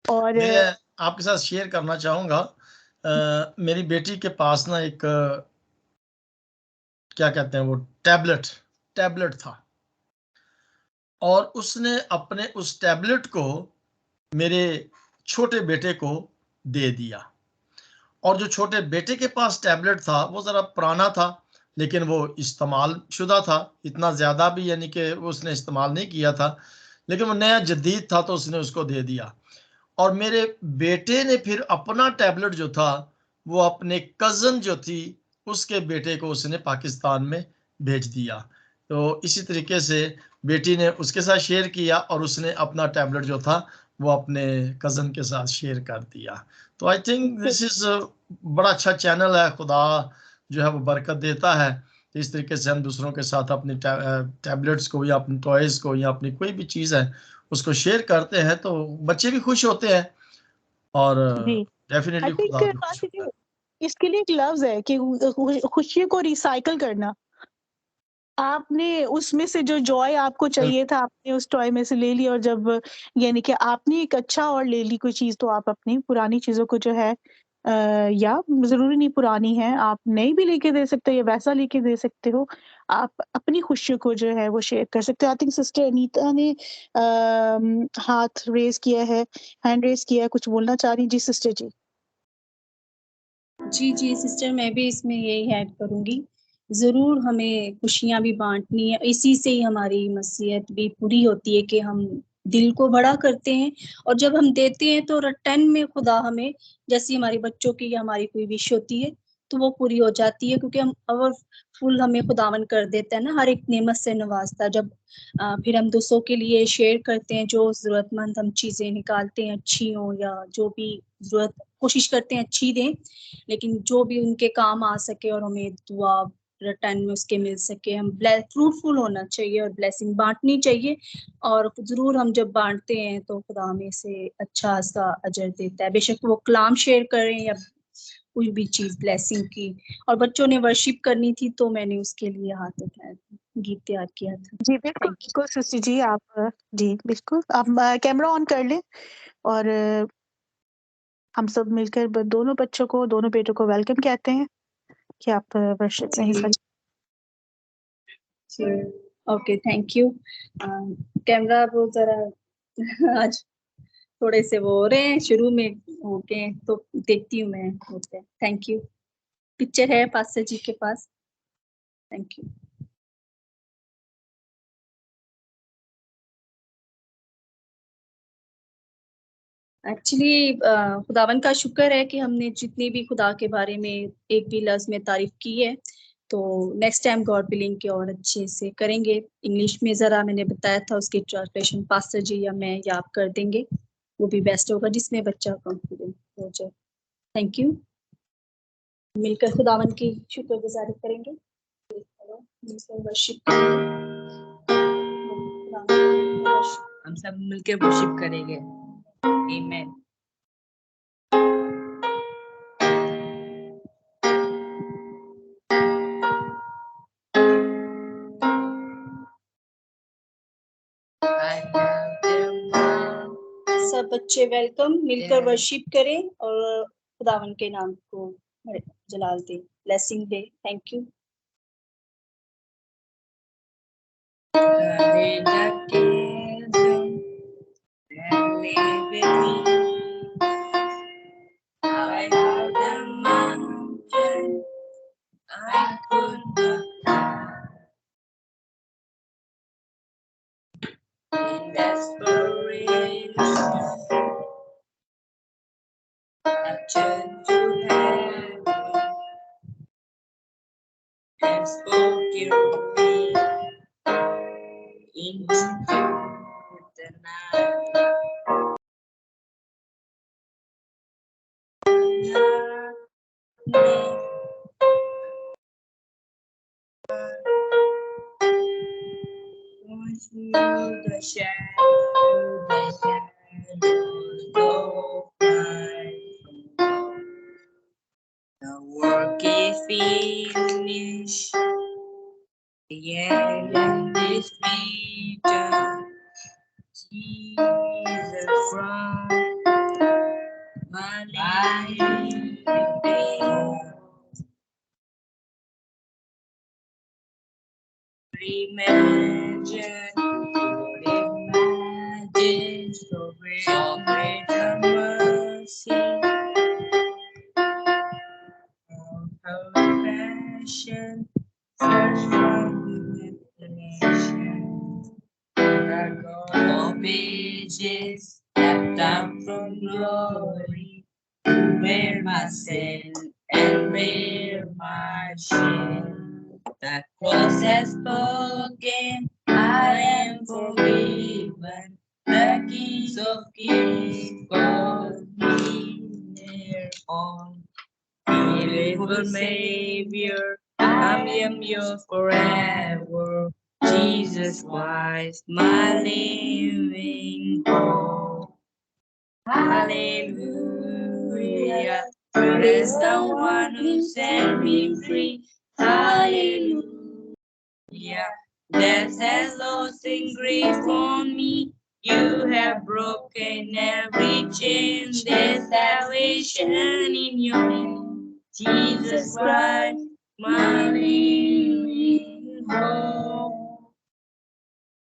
और मैं आपके साथ शेयर करना चाहूँगा, मेरी बेटी के पास ना एक क्या कहते हैं वो टैबलेट था और उसने अपने उस टैबलेट को मेरे छोटे बेटे को दे दिया। और जो छोटे बेटे के पास टैबलेट था वो ज़रा पुराना था, लेकिन वो इस्तेमाल शुदा था, इतना ज़्यादा भी यानी कि उसने इस्तेमाल नहीं किया था, लेकिन वो नया जदीद था तो उसने उसको दे दिया। और मेरे बेटे ने फिर अपना टैबलेट जो था वो अपने कज़न जो थी उसके बेटे को उसने पाकिस्तान में भेज दिया। तो इसी तरीके से बेटी ने उसके साथ शेयर किया और उसने अपना टैबलेट जो था वो अपने कज़न के साथ शेयर कर दिया। तो आई थिंक दिस इज़ बड़ा अच्छा चैनल है, खुदा जो है वो बरकत देता है। तो इस तरीके से हम दूसरों के साथ अपने टैबलेट्स को या अपने टॉयज़ को या अपनी कोई भी चीज़ है उसको शेयर करते हैं तो बच्चे भी खुश होते हैं और जी आई डेफिनेटली थिंक खुदा भी खुश होता है। इसके लिए एक लफ्ज है कि खुशियों को रिसाइकल करना। आपने उसमें से जो जॉय आपको चाहिए था आपने उस टॉय में से ले लिया, और जब यानी कि आपने एक अच्छा और ले ली कोई चीज, तो आप अपनी पुरानी चीजों को जो है या जरूरी नहीं पुरानी है, आप नई भी लेके दे सकते हो या वैसा लेके दे सकते हो। आप अपनी खुशियों को जो है वो शेयर कर सकते हो। आई थिंक सिस्टर अनीता ने हाथ रेज किया है, हैंड रेज किया है, कुछ बोलना चाह रही जी सिस्टर जी? जी सिस्टर, मैं भी इसमें यही ऐड करूंगी। जरूर हमें खुशियां भी बांटनी है, इसी से ही हमारी मसीहत भी पूरी होती है कि हम दिल को बड़ा करते हैं, और जब हम देते हैं तो रिटर्न में खुदा हमें, जैसी हमारी बच्चों की या हमारी कोई विश होती है तो वो पूरी हो जाती है, क्योंकि हम अवर फुल हमें खुदावन कर देता है ना, हर एक नेमत से नवाजता। जब फिर हम दूसरों के लिए शेयर करते हैं, जो जरूरतमंद हम चीजें निकालते हैं अच्छी हो या जो भी जरूरत, कोशिश करते हैं अच्छी दें, लेकिन जो भी उनके काम आ सके और हमें दुआ रिटर्न में उसके मिल सके। हम फ्रूटफुल होना चाहिए और ब्लेसिंग बांटनी चाहिए, और जरूर हम जब बांटते हैं तो खुदा हमें से अच्छा इसका अजर देता है, बेशक वो कलाम शेयर करें या कोई भी चीज ब्लेसिंग की। और बच्चों ने वर्शिप करनी थी तो मैंने उसके लिए हाथ उठाया था, गीत तैयार किया था। जी बिल्कुल बिल्कुल सिस्टर जी, आप जी बिल्कुल आप कैमरा ऑन कर लें, और हम सब मिलकर दोनों बच्चों को, दोनों बेटों को वेलकम कहते हैं कि आप वर्शिप में हिस्सा। Okay, thank you. कैमरा वो जरा आज थोड़े से वो हो रहे हैं, शुरू में हो गए तो देखती हूँ मैं होते हैं। Thank you. पिक्चर है पास्टर जी के पास। Thank you. एक्चुअली खुदावन का शुक्र है कि हमने जितनी भी खुदा के बारे में एक भी लफ्ज में तारीफ की है, तो नेक्स्ट टाइम गॉड विलिंग के और अच्छे से करेंगे। इंग्लिश में जरा मैंने बताया था, उसकी ट्रांसलेशन पास्टर जी या मैं या आप कर देंगे, वो भी बेस्ट होगा, जिसमें बच्चा कॉन्फिडेंट हो जाए। Thank you. मिलकर खुदावन की शुक्रगुजारी करेंगे, वर्शिप हम सब मिलकर वर्शिप करेंगे। आमीन। सब बच्चे वेलकम, मिलकर वर्शिप करें और खुदावन के नाम को जलाल दें, blessing they. Thank you. I heard the mountain, I could not climb. In desperation, I turned to heaven and spoke your name into the night. Through the shadows of night, the work is finished, the end is written. Jesus from my life began. Imagine so great a mercy, of compassion, such from the nation. The God of ages stepped down from glory to bear my sin and bear my shame. The cross has spoken, I am forgiven. The King of Kings called me near on. Beautiful Savior, I am yours forever. Jesus Christ, my living hope. Hallelujah. Praise the one who set me free. Hallelujah. Death has lost in grief for me. You have broken every chain. There's salvation in your name. Jesus Christ, my living hope.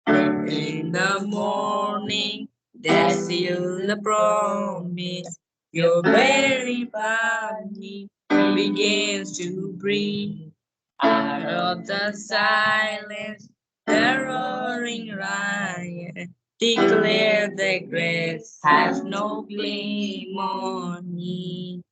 In the morning, there's still a promise. Your very body begins to breathe. Out of the silence, the roaring lion declare that grace has no claim on me.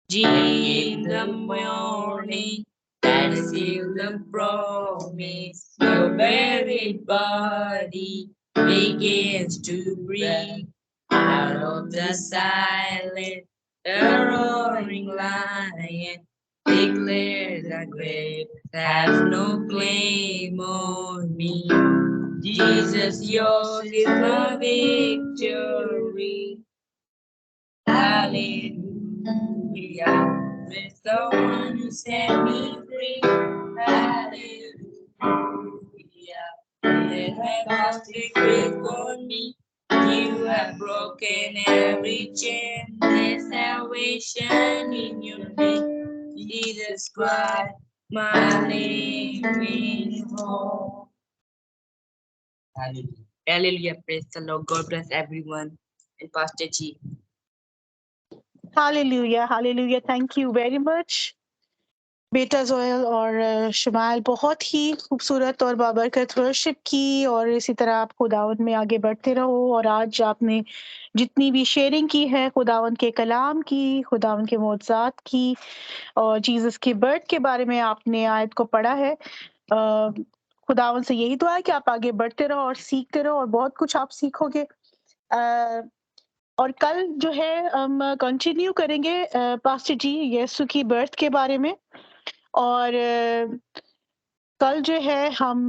In the morning, that is still the promise. Your very body begins to breathe. Out of the silence, the roaring lion declares that grave has no claim on me. Jesus, yours is the victory. Hallelujah. With the one who set me free. Hallelujah. Death has lost its grip on me. You have broken every chain. There's salvation in your name. Jesus Christ, my living hope. Hallelujah. Hallelujah. Praise the Lord. God bless everyone. And Pastor G. Hallelujah hallelujah thank you very much बेटा Joel और शमाल बहुत ही खूबसूरत और बाबरकत worship की और इसी तरह आप खुदावंद में आगे बढ़ते रहो और आज आपने जितनी भी शेयरिंग की है खुदावंद के कलाम की खुदावंद के मौजूदात की और जीसस की बर्थ के बारे में आपने आयत को पढ़ा है खुदावंद से यही दुआ है कि आप आगे बढ़ते रहो और सीखते रहो और बहुत कुछ आप सीखोगे और कल जो है हम कंटिन्यू करेंगे पास्टर जी यीशु की बर्थ के बारे में और कल जो है हम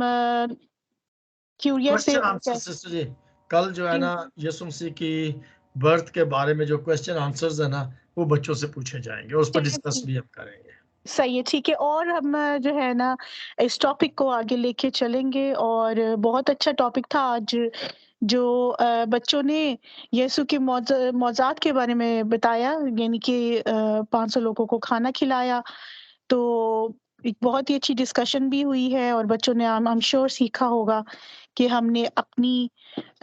क्यूरियस सिस्टर जी कल जो है ना यीशु मसीह की बर्थ के बारे में जो क्वेश्चन आंसर्स है ना वो बच्चों से पूछे जाएंगे उस पर डिस्कस भी हम करेंगे सही है ठीक है और हम जो है ना इस टॉपिक को आगे लेके चलेंगे और बहुत अच्छा टॉपिक था आज जो बच्चों ने यीशु के मौजात के बारे में बताया यानी कि 500 लोगों को खाना खिलाया तो एक बहुत ही अच्छी डिस्कशन भी हुई है और बच्चों ने आई एम श्योर सीखा होगा कि हमने अपनी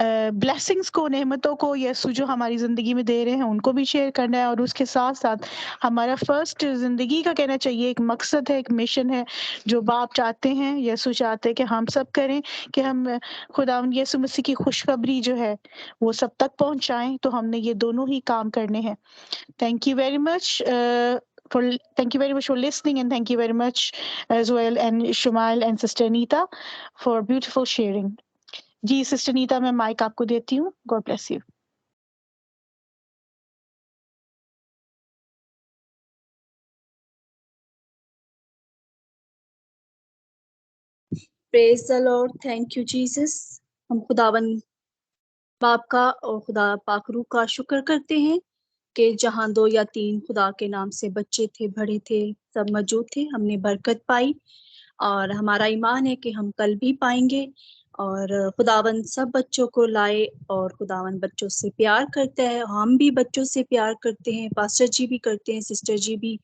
ब्लेसिंग्स को नेमतों को यीशु जो हमारी ज़िंदगी में दे रहे हैं उनको भी शेयर करना है और उसके साथ साथ हमारा फर्स्ट ज़िंदगी का कहना चाहिए एक मकसद है एक मिशन है जो बाप चाहते हैं यीशु चाहते हैं कि हम सब करें कि हम खुदावंद यीशु मसीह की खुशखबरी जो है वो सब तक पहुंचाएं तो हमने ये दोनों ही काम करने हैं thank you very much thank you very much for listening and thank you very much as well and Shumail and Sister Anita for beautiful sharing. जी Sister Anita मैं माइक आपको देती हूँ. God bless you. Praise the Lord. Thank you Jesus. हम खुदावन बाप का और खुदा पाकरू का शुक्र करते हैं कि जहाँ 2 या 3 खुदा के नाम से बच्चे थे बड़े थे सब मौजूद थे हमने बरकत पाई और हमारा ईमान है कि हम कल भी पाएंगे और खुदावन सब बच्चों को लाए और खुदावन बच्चों से प्यार करता है हम भी बच्चों से प्यार करते हैं पास्टर जी भी करते हैं सिस्टर जी भी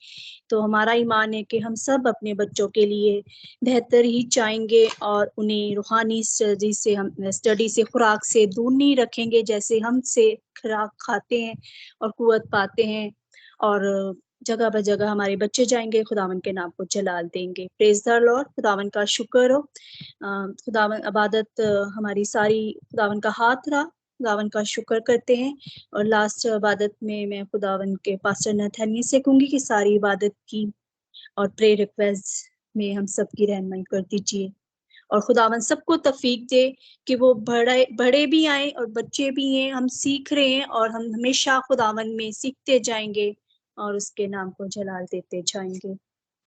तो हमारा ईमान है कि हम सब अपने बच्चों के लिए बेहतर ही चाहेंगे और उन्हें रूहानी स्टडी से खुराक से दूर नहीं रखेंगे जैसे हम से खुराक खाते हैं और कुव्वत पाते हैं और जगह ब जगह हमारे बच्चे जाएंगे खुदावन के नाम को जलाल देंगे प्रेज द लॉर्ड खुदावन का शुक्र हो खुदावन इबादत हमारी सारी खुदावन का हाथ रहा खुदावन का शुक्र करते हैं और लास्ट इबादत में मैं खुदावन के पास्टर नथानियल से कहूंगी कि सारी इबादत की और प्रे रिक्वेस्ट में हम सबकी रहनुमाई कर दीजिए और खुदावन सबको तौफीक दे कि वो बड़े भी आए और बच्चे भी हैं हम सीख रहे हैं और हम हमेशा खुदावन में सीखते जाएंगे और उसके नाम को जलाल देते जाएंगे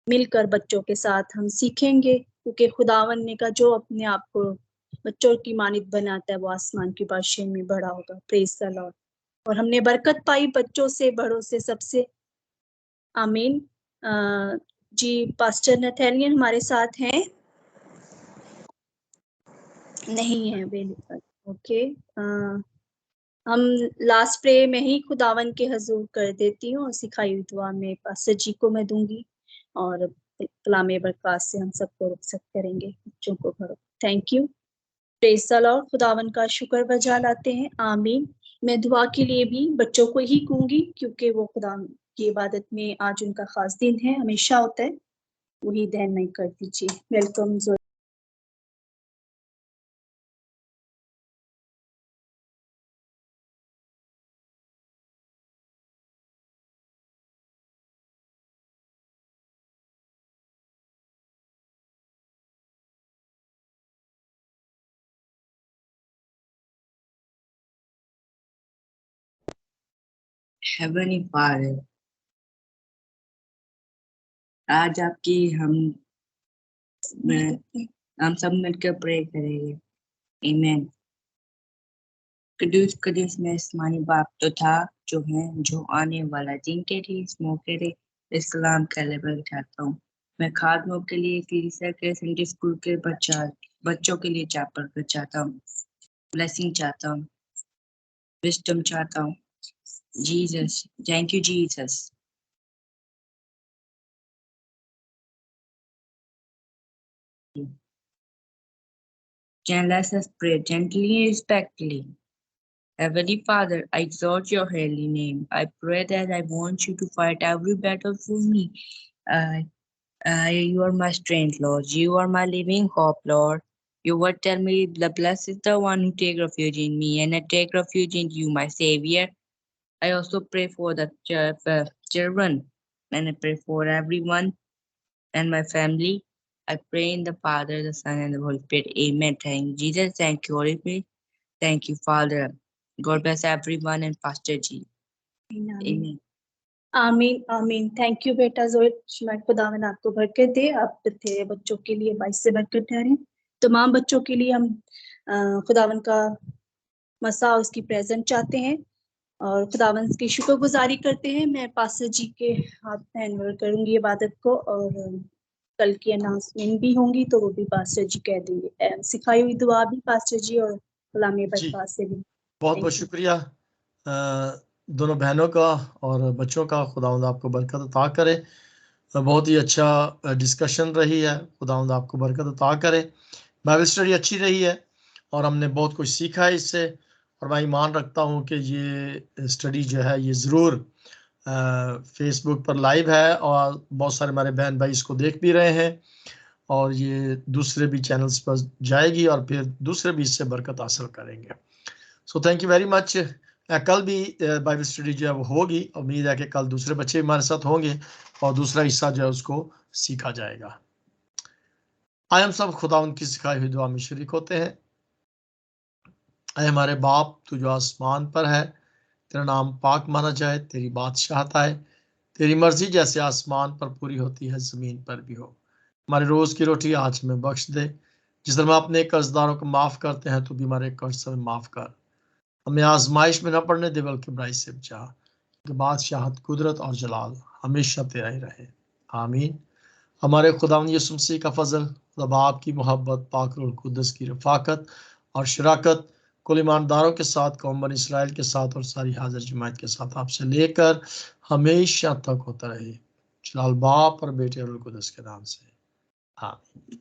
मिलकर बच्चों के साथ हम सीखेंगे क्योंकि खुदावन ने कहा जो अपने आप को बच्चों की मानित बनाता है वो आसमान की बादशाही में बड़ा होगा। Praise the Lord. और हमने बरकत पाई बच्चों से, बड़ों से, सबसे। आमीन। जी पास्टर नथानियल हमारे साथ हैं? नहीं है अवेलेबल। ओके। हम लास्ट प्रे में ही खुदावन के हजूर कर देती हूँ और सिखाई हुई दुआ में पास्टर जी को मैं दूंगी और कलाम बरकत से हम सबको रुखसत करेंगे। बच्चों को भरो। Thank you. Praise the Lord. खुदावन का शुक्र बजा लाते हैं। आमीन। मैं दुआ के लिए भी बच्चों को ही कहूंगी क्योंकि वो खुदा की इबादत में आज उनका खास दिन है, हमेशा होता है। वही ध्यान नहीं कर दीजिए। वेलकम। Heavenly Father, आज आपकी हम सब मिलकर प्रे करेंगे। आमीन। कदूस कदूस में आसमानी बाप तो था जो है, जो आने वाला, जिनके लिए इस मौके पे इस कलाम का लेवल चाहता हूँ। मैं खादमों के लिए, कलीसिया के, संडे स्कूल के बच्चों के लिए चापर कर चाहता हूँ, ब्लेसिंग चाहता हूँ, विजडम चाहता हूँ। Jesus, thank you Jesus. Let us pray gently and respectfully. Heavenly Father, I exalt your holy name. I pray that I want you to fight every battle for me. You are my strength, Lord. You are my living hope, Lord. Your word tell me the blessed is the one who take refuge in me, and I take refuge in you, my Savior. I also pray for the children, and I pray for everyone and my family. I pray in the Father, the Son, and the Holy Spirit. Amen. Thank you, Jesus. Thank you, Holy Spirit. Thank you, Father. God bless everyone and Pastor G. Amen. आमीन आमीन। Thank you बेटा जोइल। खुदावन आपको बरकत दे। आप तेरे बच्चों के लिए बाइस से बरकत ठहरे। तमाम बच्चों के लिए हम खुदावन का मसा उसकी प्रेजेंट चाहते हैं और खुदावन की शुक्रगुजारी करते हैं। मैं पास्टर जी के हाथ में हैंडओवर करूंगी इबादत को और कल की अनाउंसमेंट भी होंगी तो वो भी पास्टर जी कह देंगे। सिखाई हुई दुआ भी पास्टर जी और कलाम बरकत से भी। बहुत बहुत शुक्रिया दोनों बहनों का और बच्चों का। खुदावंद आपको बरकत अता करे। बहुत ही अच्छा डिस्कशन रही है। खुदावंद आपको बरकत अता करे। बाइबल स्टडी अच्छी रही है और हमने बहुत कुछ सीखा है इससे। और मैं ईमान रखता हूँ कि ये स्टडी जो है ये ज़रूर फेसबुक पर लाइव है और बहुत सारे हमारे बहन भाई इसको देख भी रहे हैं और ये दूसरे भी चैनल्स पर जाएगी और फिर दूसरे भी इससे बरकत हासिल करेंगे। So thank you very much. कल भी बाइबल स्टडी जो है वो होगी। उम्मीद है कि कल दूसरे बच्चे भी हमारे साथ होंगे और दूसरा हिस्सा जो है उसको सीखा जाएगा। आए हम सब खुदा उनकी सिखाई हुई दुआ में शरीक होते हैं। अरे हमारे बाप तू जो आसमान पर है, तेरा नाम पाक माना जाए, तेरी बादशाहत आए, तेरी मर्जी जैसे आसमान पर पूरी होती है ज़मीन पर भी हो। हमारे रोज़ की रोटी आज हमें बख्श दे, जिस तरह हम अपने कर्जदारों को माफ़ करते हैं, तो भी हमारे कर्ज से माफ़ कर। हमें आजमाइश में न पड़ने दे, बल्कि बुराई से बचा। कि बादशाहत, कुदरत और जलाल हमेशा तेरा ही रहे। आमीन। हमारे खुदावंद यीशु मसीह का फजल, खुदा बाप की मोहब्बत, पाक रूह कुद्दस की रफ़ाकत और शराकत कुल ईमानदारों के साथ, कौम बनी इसराइल के साथ और सारी हाजिर जमात के साथ आपसे लेकर हमेशा तक होता रहे। जलाल बाप और बेटे और रूह कुद्दस के नाम से। आमीन।